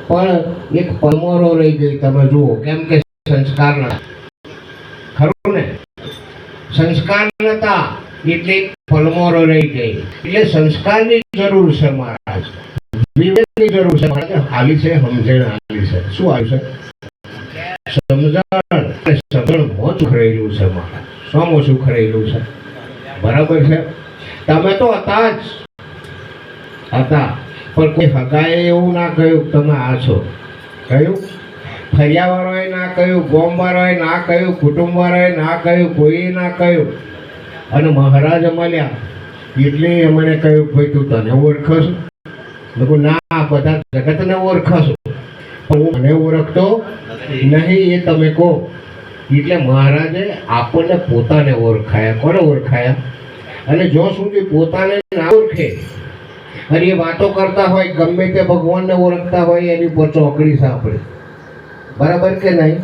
પણ એક પરમોરો રહી ગઈ. તમે જુઓ કેમ કે સંસ્કાર નતા, ખરું ને? સંસ્કાર નતા એટલે પલમોરો રહી ગઈ. એટલે સંસ્કારની જરૂર છે મહારાજ, વિવેકની જરૂર છે મહારાજ. હાલી છે સમજણ, હાલી છે શું હાલી છે? સમજણ મોં સુખ રહેલું છે મહારાજ. સોમો સુખ રહેલું છે. બરાબર છે. તમે તો હતા જ હતા, પણ કોઈ હગાએ એવું ના કહ્યું તમે આ છો. કહ્યું ફરિયાવાળાએ ના કહ્યું, ગોમવાળાએ ના કહ્યું, કુટુંબવાળાએ ના કહ્યું, કોઈએ ના કહ્યું. અને મહારાજ મળ્યા એટલે એમણે કહ્યું ભાઈ તું તને ઓળખો છો? લોકો ના બધા જગતને ઓળખો છો, પણ હું મને ઓળખતો નહીં એ તમે કહો. એટલે મહારાજે આપણને પોતાને ઓળખાયા. કોને ઓળખાયા? અને જો સુધી પોતાને ના ઓળખે અને એ વાતો કરતા હોય ગમે તે ભગવાનને ઓળખતા હોય એની ઉપર ચોકડી સાંભળે. બરાબર કે નહીં?